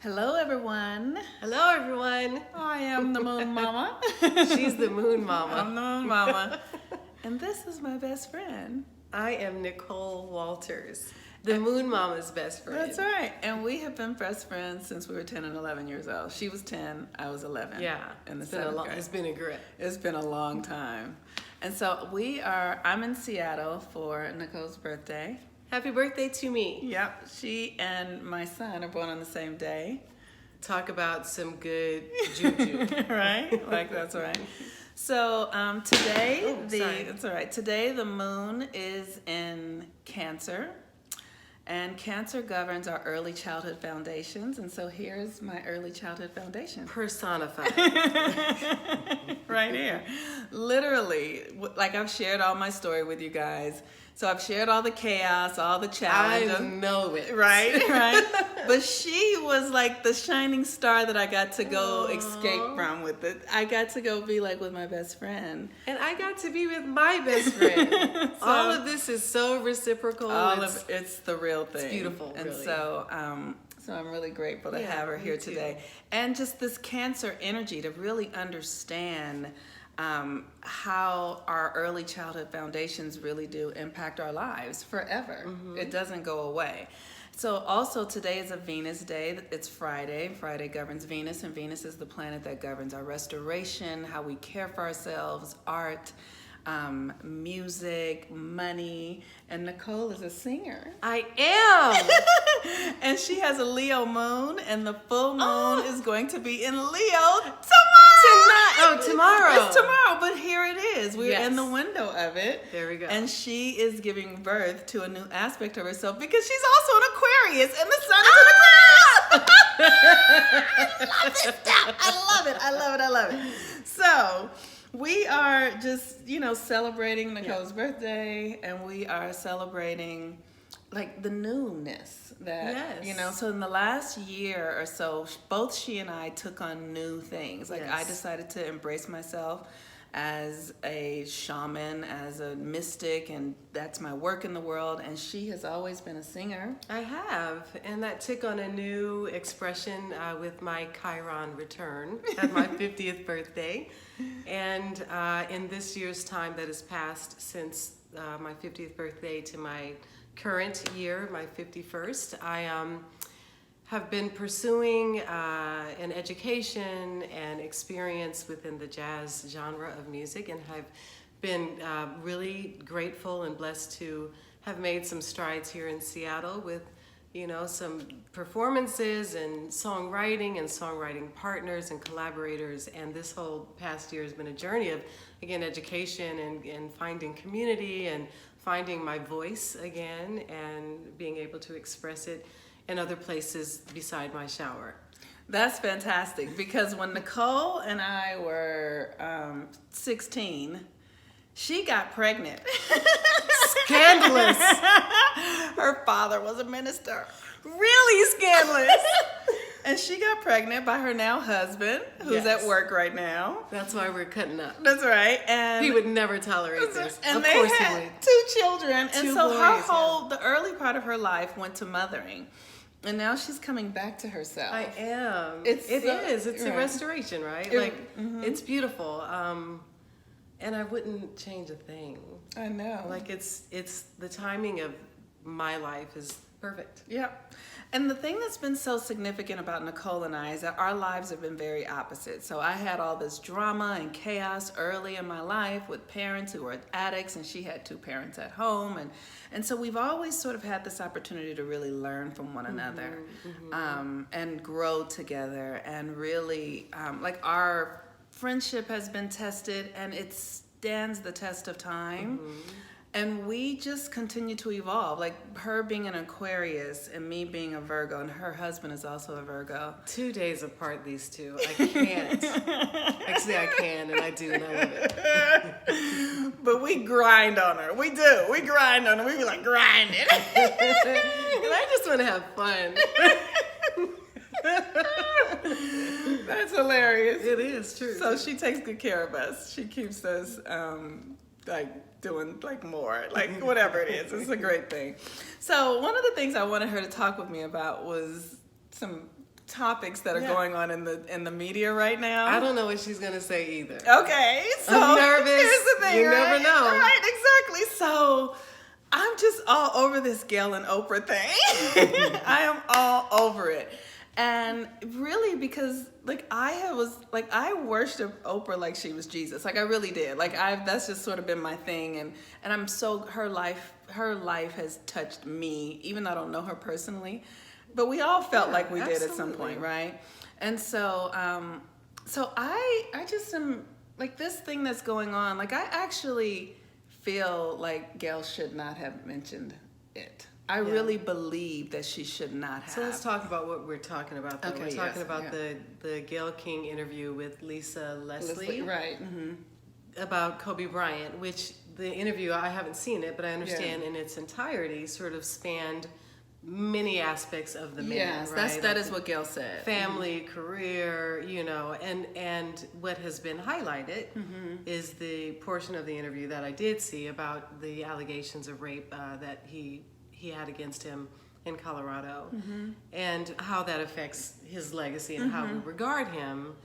Hello, everyone. Hello, everyone. I am the Moon Mama. She's the Moon Mama. I'm the Moon Mama. And this is my best friend. I am Nicole Walters, the Moon Mama's best friend. That's right. And we have been best friends since we were 10 and 11 years old. She was 10, I was 11. Yeah, In the it's been seventh grade. It's been a grip. It's been a long time. And so I'm in Seattle for Nicole's birthday. Happy birthday to me. Yep. She and my son are born on the same day. Talk about some good juju. Right? Like, that's right. So today, sorry. it's all right. Today the moon is in Cancer, and Cancer governs our early childhood foundations. And so here's my early childhood foundation. Personified. Right here. Literally, like I've shared all my story with you guys. So I've shared all the chaos, all the challenges. I know it. Right, right. But she was like the shining star that I got to go escape from with it. I got to go be like with my best friend. And I got to be with my best friend. All of this is so reciprocal. It's the real thing. It's beautiful, and really. So I'm really grateful to have her here today. And just this Cancer energy to really understand how our early childhood foundations really do impact our lives forever. Mm-hmm. It doesn't go away. So also today is a Venus day. It's Friday. Friday governs Venus, and Venus is the planet that governs our restoration, how we care for ourselves, art, music, money, and Nicole is a singer. I am. And she has a Leo moon, and the full moon is going to be in Leo tomorrow. It's tomorrow, but here it is. We're in the window of it. There we go. And she is giving birth to a new aspect of herself because she's also an Aquarius, and the sun is an Aquarius. I love this stuff. I love it. So we are just, celebrating Nicole's birthday, and we are celebrating like the newness that, so in the last year or so, both she and I took on new things. Like I decided to embrace myself as a shaman, as a mystic, and that's my work in the world. And she has always been a singer. I have, and that took on a new expression with my Chiron return at my 50th birthday. And in this year's time that has passed since my 50th birthday to my current year, my 51st, I have been pursuing an education and experience within the jazz genre of music, and have been really grateful and blessed to have made some strides here in Seattle with some performances and songwriting partners and collaborators. And this whole past year has been a journey of, again, education and finding community and finding my voice again and being able to express it in other places beside my shower. That's fantastic, because when Nicole and I were 16, she got pregnant. Scandalous. Her father was a minister. Really scandalous. And she got pregnant by her now husband, who's at work right now. That's why we're cutting up. That's right. And he would never tolerate this. And of they course had he would. 2 children. And Two so boys, the early part of her life went to mothering. And now she's coming back to herself. I am. It's a restoration, right? It's beautiful. And I wouldn't change a thing. I know. Like it's the timing of my life is perfect. Yep. And the thing that's been so significant about Nicole and I is that our lives have been very opposite. So I had all this drama and chaos early in my life with parents who were addicts, and she had 2 parents at home. And so we've always sort of had this opportunity to really learn from one another, and grow together, and really, like our friendship has been tested, and it stands the test of time. And we just continue to evolve, like her being an Aquarius and me being a Virgo, and her husband is also a Virgo. 2 days apart, these two. I can't. Actually, I can, and I do, and I love it. But we grind on her. We do. We grind on her. We be like grinding. And I just want to have fun. That's hilarious. It is true. So she takes good care of us. She keeps us doing more, whatever it is. It's a great thing. So one of the things I wanted her to talk with me about was some topics that are Yeah. going on in the media right now. I don't know what she's gonna say either. Okay, so I'm nervous. here's the thing, You right? never know. Right, exactly. So I'm just all over this Gail and Oprah thing. I am all over it. And really because like I worship Oprah like she was Jesus. Like I really did. Like that's just sort of been my thing, and I'm so her life has touched me, even though I don't know her personally. But we all felt like we did at some point, right? And so I just am like this thing that's going on, like I actually feel like Gail should not have mentioned it. I really believe that she should not have. So let's talk about what we're talking about, though. Okay, We're talking yes, about yeah. the Gayle King interview with Lisa Leslie Right. Mm-hmm. about Kobe Bryant, which the interview, I haven't seen it, but I understand in its entirety sort of spanned many aspects of the man, Yes, right? that is what Gail said. Family, career, you know, and what has been highlighted is the portion of the interview that I did see about the allegations of rape that he had against him in Colorado, and how that affects his legacy and how we regard him,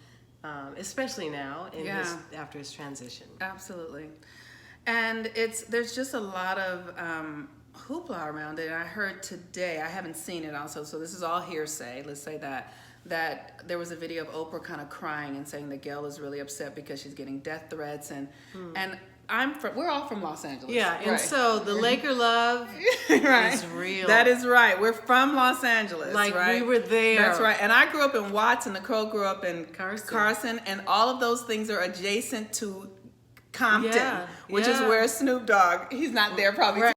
especially now in after his transition. Absolutely. And there's just a lot of hoopla around it. And I heard today, I haven't seen it also, so this is all hearsay, let's say that there was a video of Oprah kind of crying and saying that Gail is really upset because she's getting death threats, and we're all from Los Angeles. Yeah, and right. so the Laker love right. is real. That is right. We're from Los Angeles. Like right? we were there. That's right. And I grew up in Watts, and Nicole grew up in Carson. and all of those things are adjacent to Compton, which is yeah. where Snoop Dogg, he's not there probably. Right.